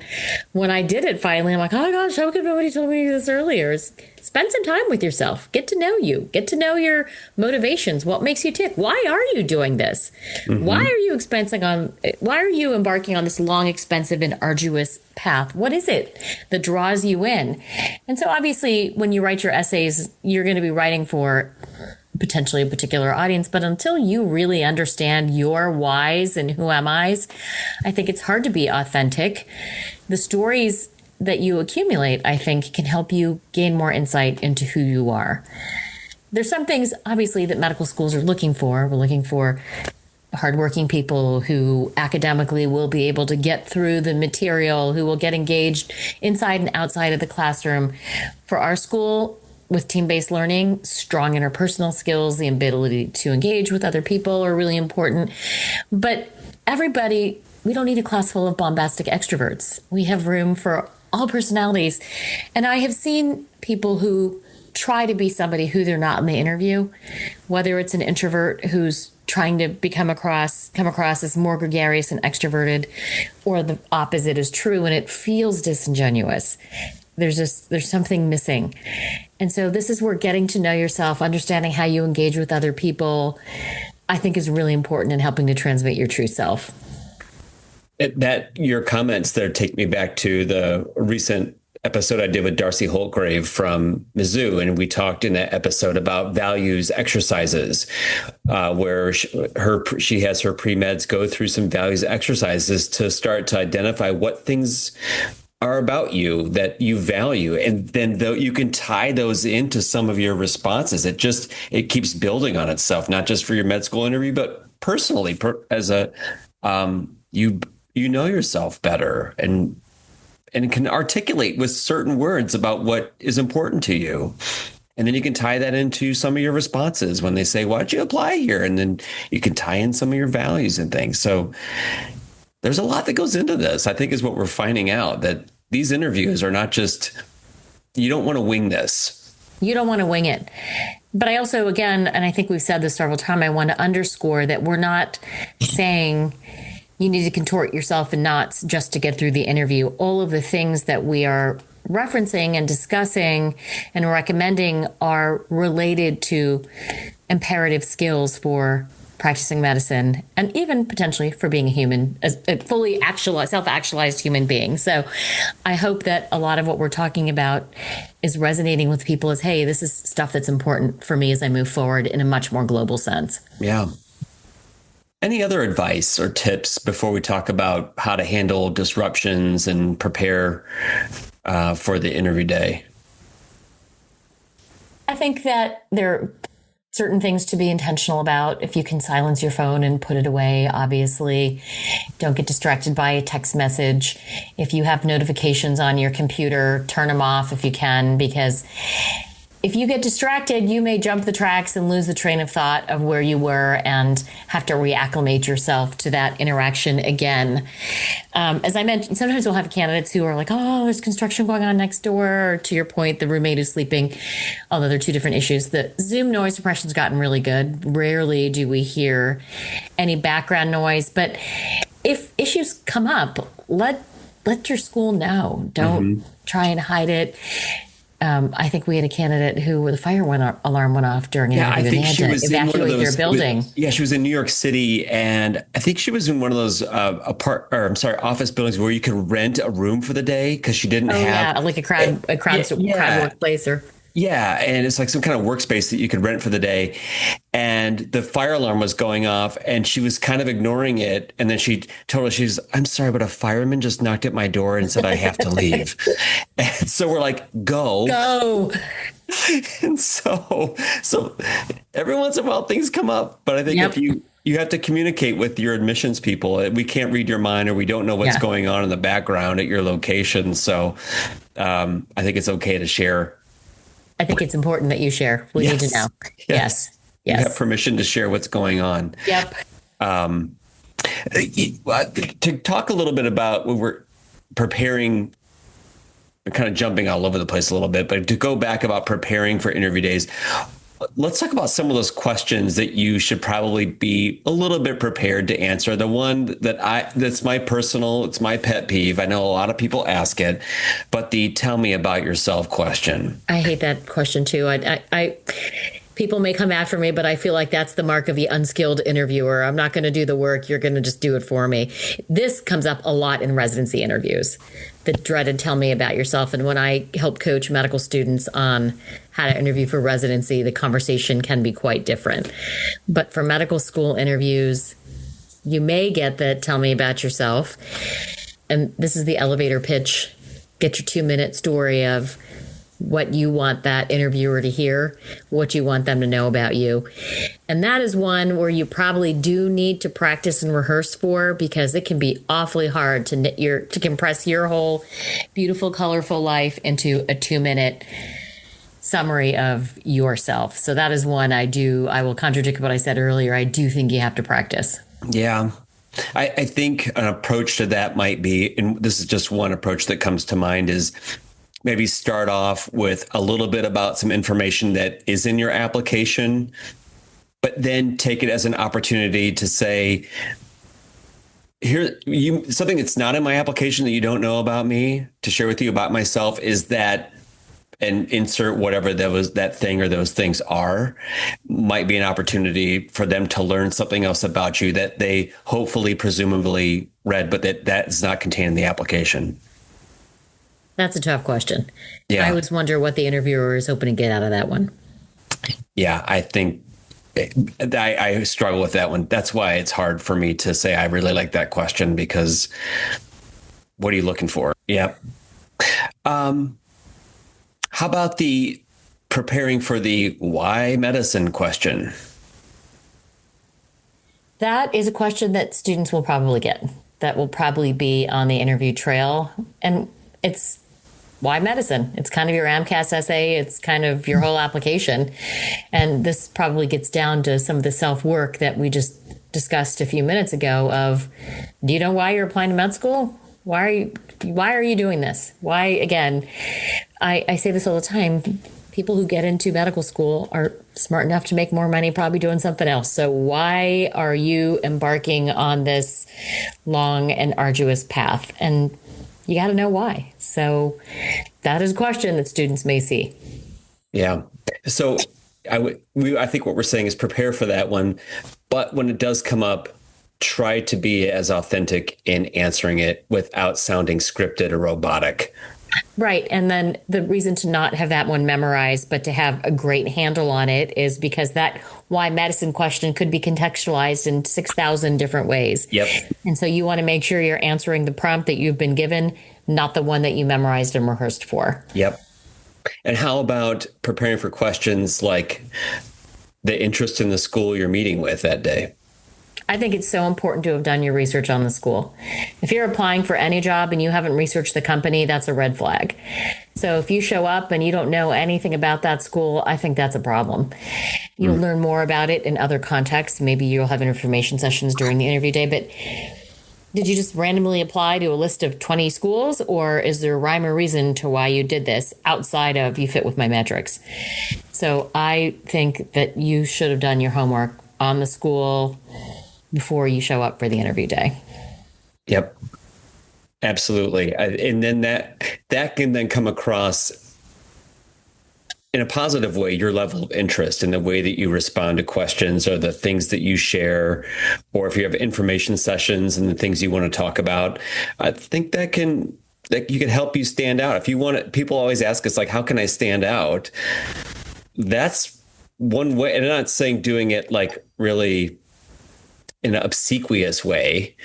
when I did it finally, I'm like, oh my gosh, how could nobody told me this earlier? Spend some time with yourself. Get to know you. Get to know your motivations. What makes you tick? Why are you doing this? Mm-hmm. Why are you embarking on this long, expensive, and arduous path? What is it that draws you in? And so obviously, when you write your essays, you're going to be writing for potentially a particular audience, but until you really understand your whys and who am I's, I think it's hard to be authentic. The stories that you accumulate, I think, can help you gain more insight into who you are. There's some things, obviously, that medical schools are looking for. We're looking for hardworking people who academically will be able to get through the material, who will get engaged inside and outside of the classroom. For our school, with team-based learning, strong interpersonal skills, the ability to engage with other people are really important. But everybody we don't need a class full of bombastic extroverts. We have room for all personalities. And I have seen people who try to be somebody who they're not in the interview, whether it's an introvert who's trying to come across as more gregarious and extroverted, or the opposite is true and it feels disingenuous. There's something missing. And so this is where getting to know yourself, understanding how you engage with other people, I think is really important in helping to transmit your true self. That your comments there take me back to the recent episode I did with Darcy Holtgrave from Mizzou. And we talked in that episode about values exercises, where she has her pre-meds go through some values exercises to start to identify what things are about you that you value. And then though you can tie those into some of your responses, it keeps building on itself, not just for your med school interview, but personally as you know yourself better and can articulate with certain words about what is important to you. And then you can tie that into some of your responses when they say, why'd you apply here? And then you can tie in some of your values and things. So there's a lot that goes into this, I think, is what we're finding out, that these interviews are not just, you don't want to wing this. You don't want to wing it. But I also, again, and I think we've said this several times, I want to underscore that we're not saying you need to contort yourself in knots just to get through the interview. All of the things that we are referencing and discussing and recommending are related to imperative skills for practicing medicine and even potentially for being a human, a fully self-actualized human being. So I hope that a lot of what we're talking about is resonating with people as, hey, this is stuff that's important for me as I move forward in a much more global sense. Yeah. Any other advice or tips before we talk about how to handle disruptions and prepare for the interview day? I think that there are certain things to be intentional about. If you can silence your phone and put it away, obviously, don't get distracted by a text message. If you have notifications on your computer, turn them off if you can, because if you get distracted, you may jump the tracks and lose the train of thought of where you were and have to reacclimate yourself to that interaction again. As I mentioned, sometimes we'll have candidates who are like, oh, there's construction going on next door. Or to your point, the roommate is sleeping, although they're two different issues. The Zoom noise suppression's gotten really good. Rarely do we hear any background noise. But if issues come up, let your school know. Don't try and hide it. I think we had a candidate who the fire alarm went off during an interview. I think she was in one of those their building. She was in New York City, and I think she was in one of those office buildings where you can rent a room for the day because she didn't have like a crowd workplace or. Yeah, and it's like some kind of workspace that you could rent for the day. And the fire alarm was going off and she was kind of ignoring it. And then she told us, I'm sorry, but a fireman just knocked at my door and said I have to leave. And so we're like, go. And so every once in a while things come up. But I think if you have to communicate with your admissions people. We can't read your mind, or we don't know what's going on in the background at your location. So I think it's okay to share. I think it's important that you share. We need to know. Yes. You have permission to share what's going on. Yep. To talk a little bit about when we're preparing, kind of jumping all over the place a little bit, but to go back about preparing for interview days, let's talk about some of those questions that you should probably be a little bit prepared to answer. The one that's it's my pet peeve. I know a lot of people ask it, but the tell me about yourself question. I hate that question too. I people may come after me, but I feel like that's the mark of the unskilled interviewer. I'm not going to do the work. You're going to just do it for me. This comes up a lot in residency interviews, the dreaded tell me about yourself. And when I help coach medical students on how to interview for residency, the conversation can be quite different. But for medical school interviews, you may get the tell me about yourself. And this is the elevator pitch. Get your 2-minute story of what you want that interviewer to hear, what you want them to know about you. And that is one where you probably do need to practice and rehearse for, because it can be awfully hard to compress your whole beautiful, colorful life into a 2-minute summary of yourself. So that is one I will contradict what I said earlier. I do think you have to practice. Yeah. I think an approach to that might be, and this is just one approach that comes to mind, is maybe start off with a little bit about some information that is in your application, but then take it as an opportunity to say, here, something that's not in my application that you don't know about me to share with you about myself is that, and insert whatever that thing or those things are, might be an opportunity for them to learn something else about you that they hopefully, presumably read, but that is not contained in the application. That's a tough question. Yeah. I always wonder what the interviewer is hoping to get out of that one. Yeah, I think I struggle with that one. That's why it's hard for me to say I really like that question, because what are you looking for? Yep. How about the preparing for the why medicine question? That is a question that students will probably get. That will probably be on the interview trail. And it's why medicine? It's kind of your AMCAS essay. It's kind of your whole application. And this probably gets down to some of the self-work that we just discussed a few minutes ago of, do you know why you're applying to med school? Why are you doing this? Why, again, I say this all the time. People who get into medical school are smart enough to make more money probably doing something else. So why are you embarking on this long and arduous path? And you got to know why. So that is a question that students may see. Yeah. So I think what we're saying is prepare for that one. But when it does come up, try to be as authentic in answering it without sounding scripted or robotic. Right. And then the reason to not have that one memorized, but to have a great handle on it, is because that why medicine question could be contextualized in 6,000 different ways. Yep. And so you want to make sure you're answering the prompt that you've been given, not the one that you memorized and rehearsed for. Yep. And how about preparing for questions like the interest in the school you're meeting with that day? I think it's so important to have done your research on the school. If you're applying for any job and you haven't researched the company, that's a red flag. So if you show up and you don't know anything about that school, I think that's a problem. You'll learn more about it in other contexts. Maybe you'll have information sessions during the interview day, but did you just randomly apply to a list of 20 schools, or is there a rhyme or reason to why you did this outside of you fit with my metrics? So I think that you should have done your homework on the school before you show up for the interview day. Yep, absolutely. And then that can then come across in a positive way, your level of interest in the way that you respond to questions or the things that you share, or if you have information sessions and the things you want to talk about. I think that you can help you stand out. If you want it, people always ask us, like, how can I stand out? That's one way. And I'm not saying doing it like really in an obsequious way,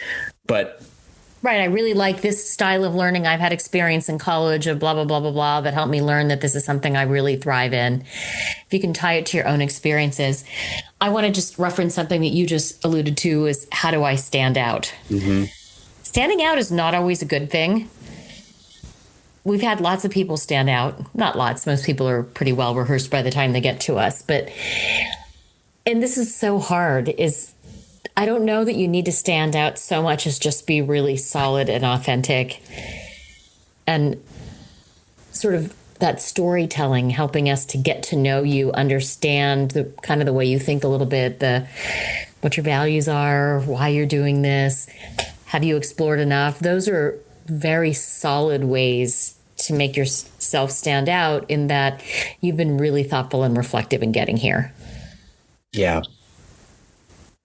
but right. I really like this style of learning. I've had experience in college of blah, blah, blah, blah, blah, that helped me learn that this is something I really thrive in. If you can tie it to your own experiences. I want to just reference something that you just alluded to, is how do I stand out? Mm-hmm. Standing out is not always a good thing. We've had lots of people stand out. Not lots. Most people are pretty well rehearsed by the time they get to us. And this is so hard, is I don't know that you need to stand out so much as just be really solid and authentic, and sort of that storytelling, helping us to get to know you, understand the kind of the way you think a little bit, what your values are, why you're doing this, have you explored enough? Those are very solid ways to make yourself stand out, in that you've been really thoughtful and reflective in getting here. Yeah.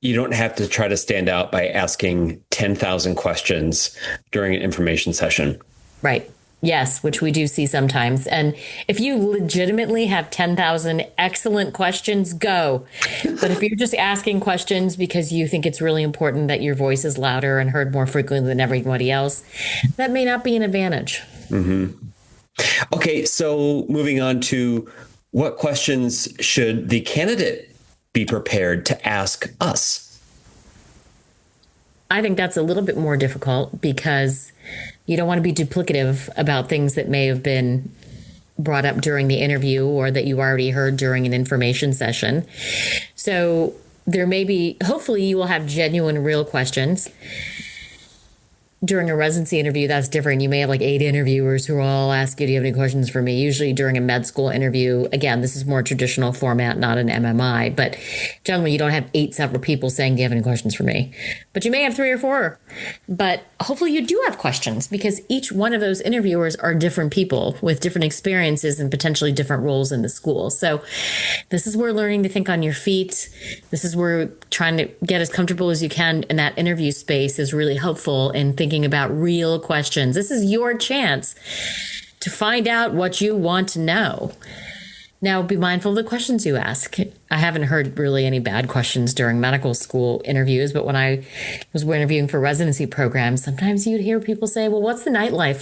You don't have to try to stand out by asking 10,000 questions during an information session. Right. Yes, which we do see sometimes. And if you legitimately have 10,000 excellent questions, go. But if you're just asking questions because you think it's really important that your voice is louder and heard more frequently than everybody else, that may not be an advantage. Mm-hmm. Okay, so moving on to what questions should the candidate be prepared to ask us? I think that's a little bit more difficult, because you don't want to be duplicative about things that may have been brought up during the interview or that you already heard during an information session. So there may be, hopefully you will have genuine, real questions. During a residency interview, that's different. You may have like 8 interviewers who all ask you, do you have any questions for me? Usually during a med school interview, again, this is more traditional format, not an MMI, but generally you don't have 8 separate people saying, do you have any questions for me? But you may have 3 or 4. But hopefully you do have questions, because each one of those interviewers are different people with different experiences and potentially different roles in the school. So this is where learning to think on your feet. This is where trying to get as comfortable as you can in that interview space is really helpful in thinking about real questions. This is your chance to find out what you want to know. Now, be mindful of the questions you ask. I haven't heard really any bad questions during medical school interviews, but when I was interviewing for residency programs, sometimes you'd hear people say, well, what's the nightlife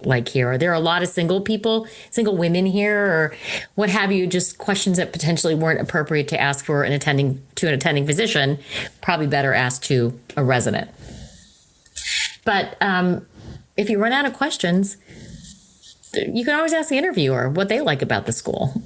like here? Are there a lot of single people, single women here, or what have you? Just questions that potentially weren't appropriate to ask for an attending physician, probably better asked to a resident. But if you run out of questions, you can always ask the interviewer what they like about the school.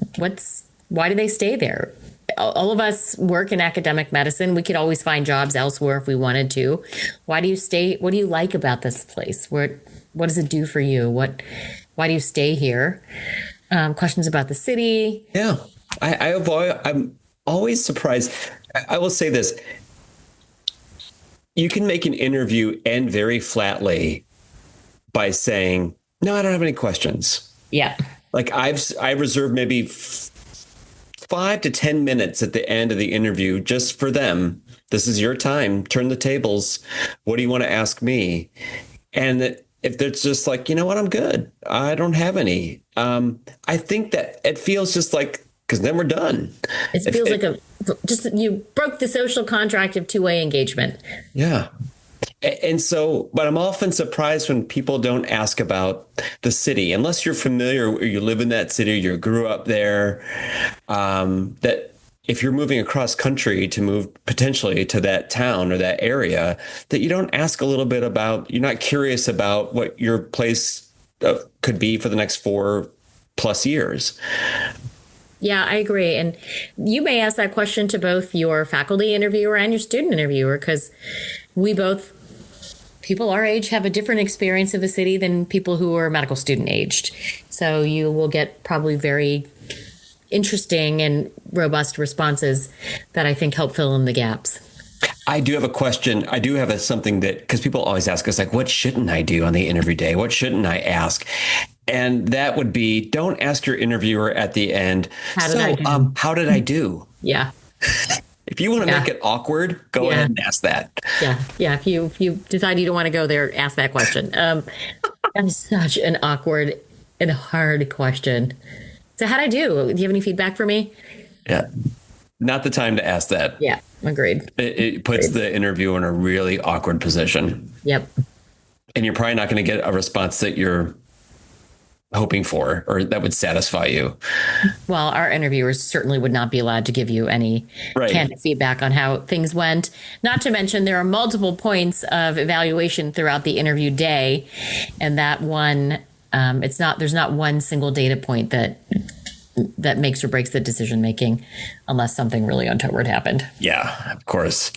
Why do they stay there? All of us work in academic medicine. We could always find jobs elsewhere if we wanted to. Why do you stay? What do you like about this place? What does it do for you? Why do you stay here? Questions about the city. Yeah, I'm always surprised. I will say this. You can make an interview end very flatly by saying, no, I don't have any questions. Yeah. Like I reserved maybe 5 to 10 minutes at the end of the interview just for them. This is your time. Turn the tables. What do you want to ask me? And if they're just like, you know what, I'm good. I don't have any. I think that it feels just like, because then we're done. It feels like you broke the social contract of two-way engagement. Yeah. And so, but I'm often surprised when people don't ask about the city, unless you're familiar or you live in that city, you grew up there, that if you're moving across country to move potentially to that town or that area, that you don't ask a little bit about, you're not curious about what your place could be for the next 4+ years. Yeah, I agree. And you may ask that question to both your faculty interviewer and your student interviewer, because people our age have a different experience of the city than people who are medical student aged. So you will get probably very interesting and robust responses that I think help fill in the gaps. I do have a question. I do have something that, because people always ask us, like, what shouldn't I do on the interview day? What shouldn't I ask? And that would be, don't ask your interviewer at the end, how did I do? Yeah. If you want to make it awkward, go ahead and ask that. Yeah. If you decide you don't want to go there, ask that question. That's such an awkward and hard question. So how'd I do? Do you have any feedback for me? Yeah. Not the time to ask that. Yeah. Agreed. It puts the interviewer in a really awkward position. Yep. And you're probably not going to get a response that you're hoping for or that would satisfy you. Well, our interviewers certainly would not be allowed to give you any candid feedback on how things went. Not to mention there are multiple points of evaluation throughout the interview day, and that one there's not one single data point that makes or breaks the decision making unless something really untoward happened. Yeah, of course.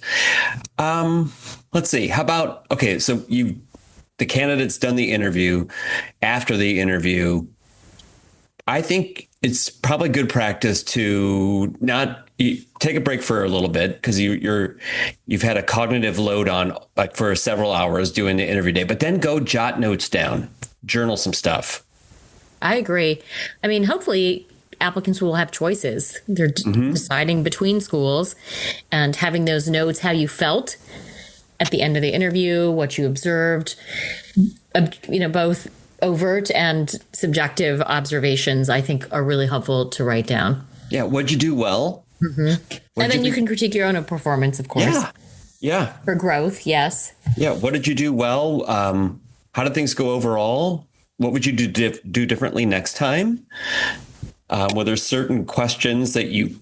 Let's see. How about, so the candidate's done the interview. After the interview, I think it's probably good practice to not take a break for a little bit, because you've had a cognitive load on, like, for several hours doing the interview day, but then go jot notes down, journal some stuff. I agree. I mean, hopefully applicants will have choices. They're deciding between schools, and having those notes, how you felt at the end of the interview, what you observed, both overt and subjective observations, I think are really helpful to write down. Yeah. What'd you do well? And then you can critique your own performance, of course. Yeah. For growth. Yes. Yeah. What did you do well? How did things go overall? What would you do differently next time? Were there certain questions that you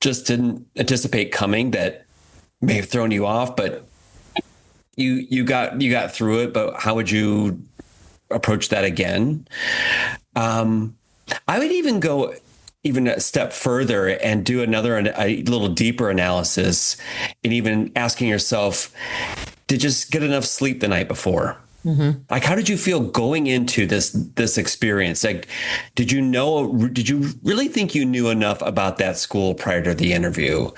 just didn't anticipate coming that may have thrown you off, but you got through it, but how would you approach that again? I would even go even a step further and do a little deeper analysis, and even asking yourself, did you just get enough sleep the night before? Mm-hmm. Like, how did you feel going into this experience? Like, did you really think you knew enough about that school prior to the interview?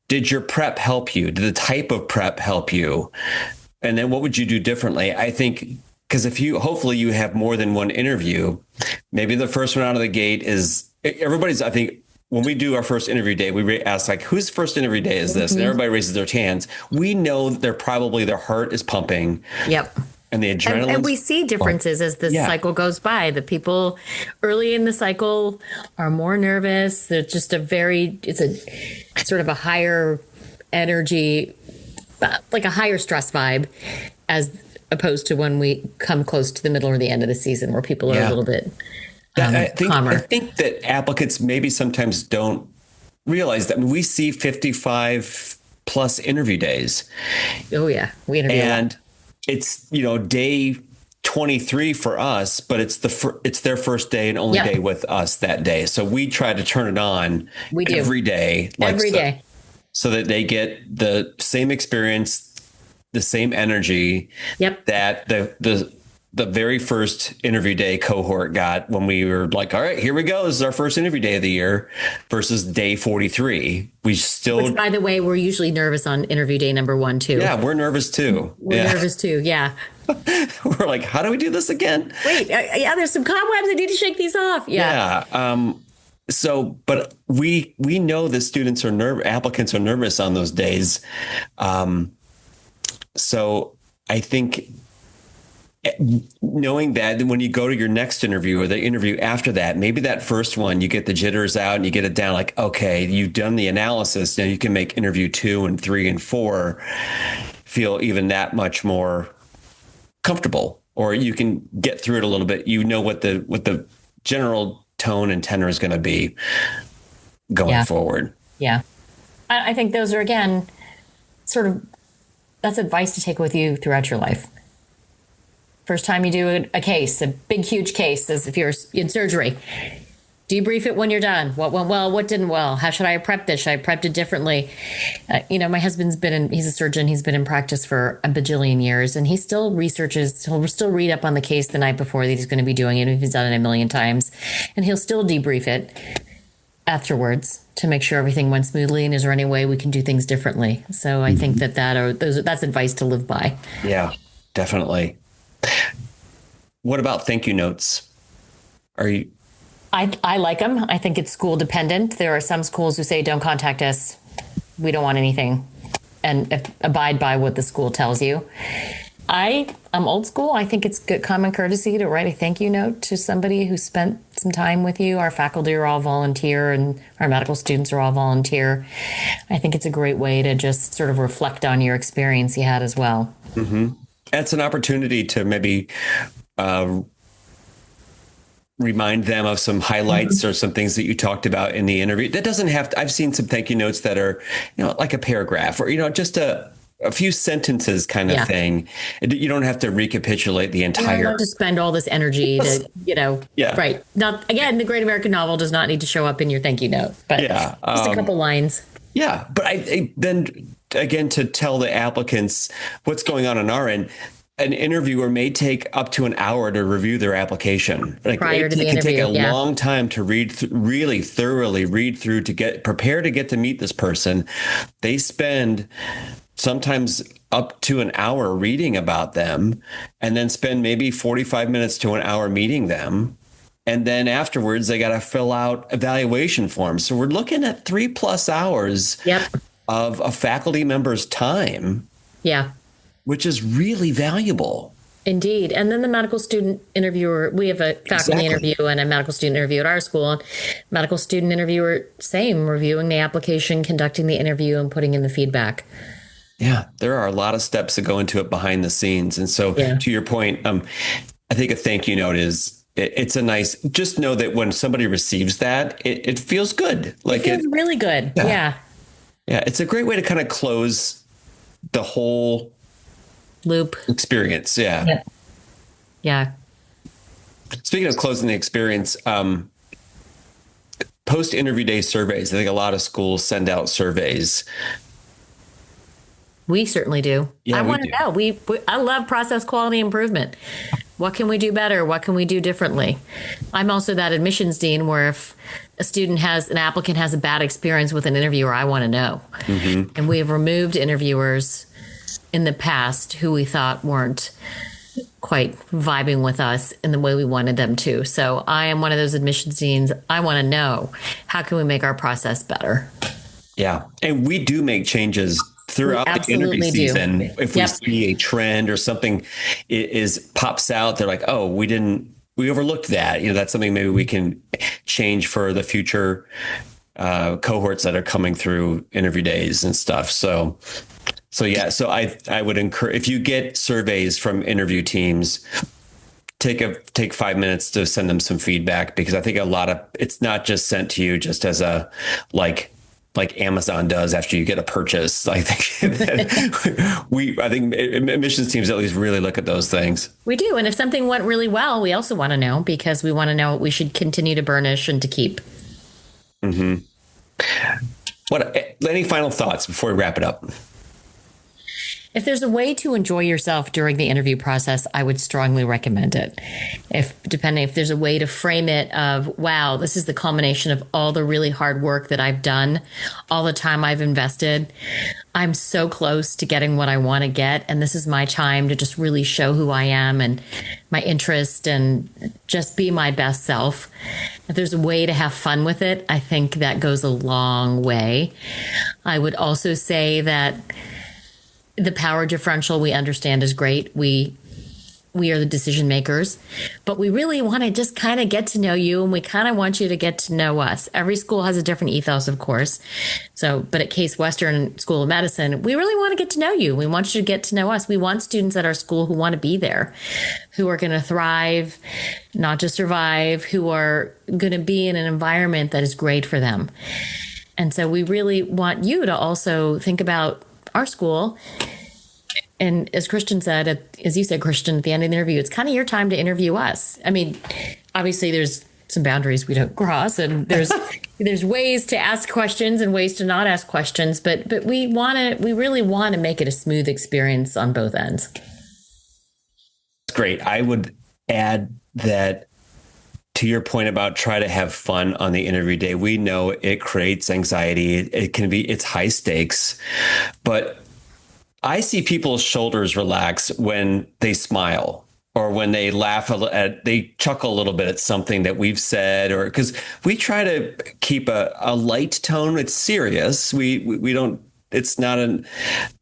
Did your prep help you? Did the type of prep help you? And then what would you do differently? I think, because hopefully you have more than one interview, maybe the first one out of the gate is I think when we do our first interview day, we ask like, whose first interview day is this? Mm-hmm. And everybody raises their hands. We know that their heart is pumping. Yep. And the adrenaline. And we see differences as the cycle goes by. The people early in the cycle are more nervous. They're just it's a sort of a higher energy, like a higher stress vibe, as opposed to when we come close to the middle or the end of the season where people are a little bit calmer. I think that applicants maybe sometimes don't realize that. I mean, we see 55 plus interview days. Oh, yeah. We interview and it's, day 23 for us, but it's their first day and only day with us that day. So we try to turn it on every day. Every day. So that they get the same experience, the same energy that the very first interview day cohort got when we were like, all right, here we go. This is our first interview day of the year versus day 43. Which, by the way, we're usually nervous on interview day number 1, too. Yeah, we're nervous, too. We're nervous, too. Yeah. We're like, how do we do this again? Wait, there's some cobwebs. I need to shake these off. Yeah. So, but we know that applicants are nervous on those days. So I think knowing that when you go to your next interview or the interview after that, maybe that first one, you get the jitters out and you get it down like, okay, you've done the analysis. Now you can make interview 2 and 3 and 4 feel even that much more comfortable, or you can get through it a little bit. You know what the general tone and tenor is going to be going forward. Yeah. I think those are, again, that's advice to take with you throughout your life. First time you do a case, a big, huge case, as if you're in surgery, debrief it when you're done. What went well? What didn't well? How should I have prepped this? Should I have prepped it differently? My husband's he's a surgeon. He's been in practice for a bajillion years, and he still researches. He'll still read up on the case the night before that he's going to be doing it if he's done it a million times. And he'll still debrief it afterwards to make sure everything went smoothly. And is there any way we can do things differently? So I think that's advice to live by. Yeah, definitely. What about thank you notes? I like them. I think it's school dependent. There are some schools who say, don't contact us. We don't want anything. And abide by what the school tells you. I'm old school. I think it's good common courtesy to write a thank you note to somebody who spent some time with you. Our faculty are all volunteer and our medical students are all volunteer. I think it's a great way to just sort of reflect on your experience you had as well. Mm-hmm. It's an opportunity to maybe remind them of some highlights or some things that you talked about in the interview. That doesn't have to, I've seen some thank you notes that are, like a paragraph or, just a few sentences kind of thing. You don't have to recapitulate the entire. You don't have to spend all this energy to, right. Not, again, the Great American Novel does not need to show up in your thank you note, but just a couple lines. Yeah. But I then again, to tell the applicants what's going on our end, an interviewer may take up to an hour to review their application. Prior to the interview, it can take a long time to really thoroughly read through to get to meet this person. They spend sometimes up to an hour reading about them and then spend maybe 45 minutes to an hour meeting them. And then afterwards, they got to fill out evaluation forms. So we're looking at 3+ hours of a faculty member's time. Yeah. Which is really valuable. Indeed. And then the medical student interviewer, we have a faculty interview and a medical student interview at our school. And medical student interviewer, same, reviewing the application, conducting the interview, and putting in the feedback. Yeah, there are a lot of steps that go into it behind the scenes. And so to your point, I think a thank you note it's a nice, just know that when somebody receives that, it feels good. Like it feels really good. Yeah. Yeah. It's a great way to kind of close the whole loop experience. Yeah. Speaking of closing the experience, post-interview day surveys. I think a lot of schools send out surveys. We certainly do. Yeah, I want to know. I love process quality improvement. What can we do better? What can we do differently? I'm also that admissions dean where if an applicant has a bad experience with an interviewer, I want to know. Mm-hmm. And we have removed interviewers in the past who we thought weren't quite vibing with us in the way we wanted them to. So I am one of those admissions deans. I want to know, how can we make our process better? Yeah. And we do make changes throughout the interview season. If we see a trend or something pops out, they're like, oh, we overlooked that. That's something maybe we can change for the future cohorts that are coming through interview days and stuff. So I would encourage, if you get surveys from interview teams, take 5 minutes to send them some feedback, because I think it's not just sent to you just as a like Amazon does after you get a purchase. I think admissions teams at least really look at those things. We do. And if something went really well, we also want to know, because we want to know what we should continue to burnish and to keep. Mm-hmm. Any final thoughts before we wrap it up? If there's a way to enjoy yourself during the interview process, I would strongly recommend it. If there's a way to frame it of, wow, this is the culmination of all the really hard work that I've done, all the time I've invested. I'm so close to getting what I want to get. And this is my time to just really show who I am and my interest and just be my best self. If there's a way to have fun with it, I think that goes a long way. I would also say that the power differential we understand is great. We are the decision makers, but we really want to just kind of get to know you, and we kind of want you to get to know us. Every school has a different ethos, of course. But at Case Western School of Medicine, we really want to get to know you. We want you to get to know us. We want students at our school who want to be there, who are going to thrive, not just survive, who are going to be in an environment that is great for them. And so we really want you to also think about our school. And as Christian said, as you said, Christian, at the end of the interview, it's kind of your time to interview us. I mean, obviously there's some boundaries we don't cross, and there's ways to ask questions and ways to not ask questions, but we really want to make it a smooth experience on both ends. Great. I would add that, to your point about try to have fun on the interview day, we know it creates anxiety. It's high stakes, but I see people's shoulders relax when they smile or when they laugh, they chuckle a little bit at something that we've said, or because we try to keep a light tone. It's serious. We don't. It's not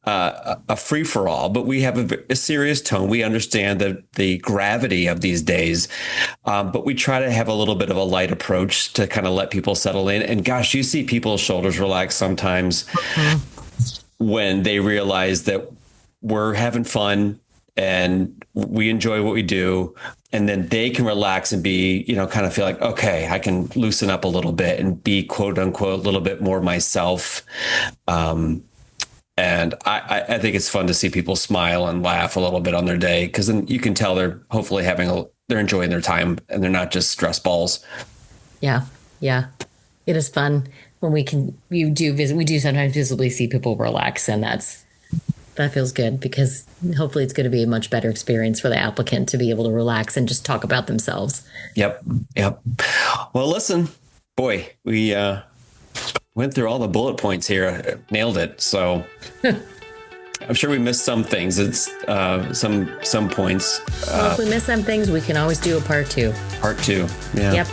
a free for all, but we have a serious tone. We understand the gravity of these days, but we try to have a little bit of a light approach to kind of let people settle in. And gosh, you see people's shoulders relax sometimes when they realize that we're having fun and we enjoy what we do. And then they can relax and be, kind of feel like, okay, I can loosen up a little bit and be, quote unquote, a little bit more myself. And I think it's fun to see people smile and laugh a little bit on their day, because then you can tell they're hopefully they're enjoying their time and they're not just stress balls. Yeah. Yeah. It is fun when we do sometimes visibly see people relax, and that feels good, because hopefully it's going to be a much better experience for the applicant to be able to relax and just talk about themselves. Yep. Well, listen, boy, we went through all the bullet points here, nailed it. So I'm sure we missed some things. It's some points. Well, if we miss some things, we can always do a part two. Part two. Yeah. Yep.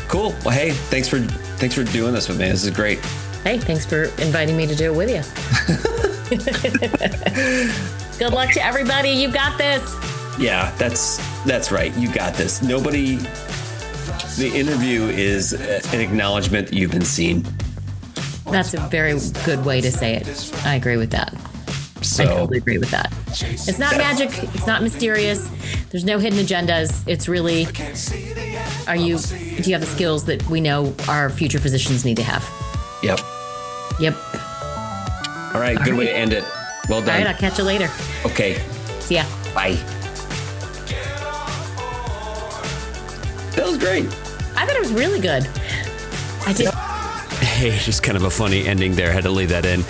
Cool. Well, hey, thanks for doing this with me. This is great. Hey, thanks for inviting me to do it with you. Good luck to everybody. You got this. Yeah, that's right. You got this. The interview is an acknowledgement that you've been seen. That's a very good way to say it. I agree with that. I totally agree with that. It's not magic. It's not mysterious. There's no hidden agendas. It's really, do you have the skills that we know our future physicians need to have? Yep. All right. Good way to end it. Well done. All right. I'll catch you later. Okay. See ya. Bye. That was great. I thought it was really good. I did. Hey, just kind of a funny ending there. Had to leave that in.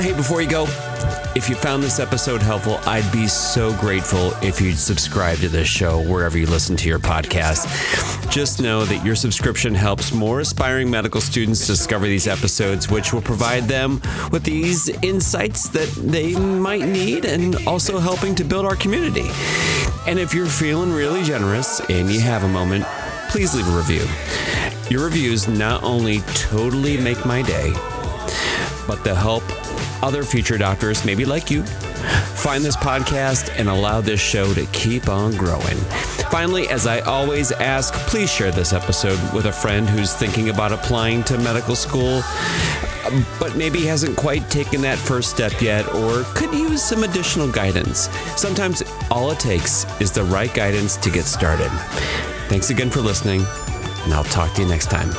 Hey, before you go, if you found this episode helpful, I'd be so grateful if you'd subscribe to this show wherever you listen to your podcast. Just know that your subscription helps more aspiring medical students discover these episodes, which will provide them with these insights that they might need and also helping to build our community. And if you're feeling really generous and you have a moment, please leave a review. Your reviews not only totally make my day, but they'll help other future doctors, maybe like you, find this podcast and allow this show to keep on growing. Finally, as I always ask, please share this episode with a friend who's thinking about applying to medical school, but maybe hasn't quite taken that first step yet or could use some additional guidance. Sometimes all it takes is the right guidance to get started. Thanks again for listening, and I'll talk to you next time.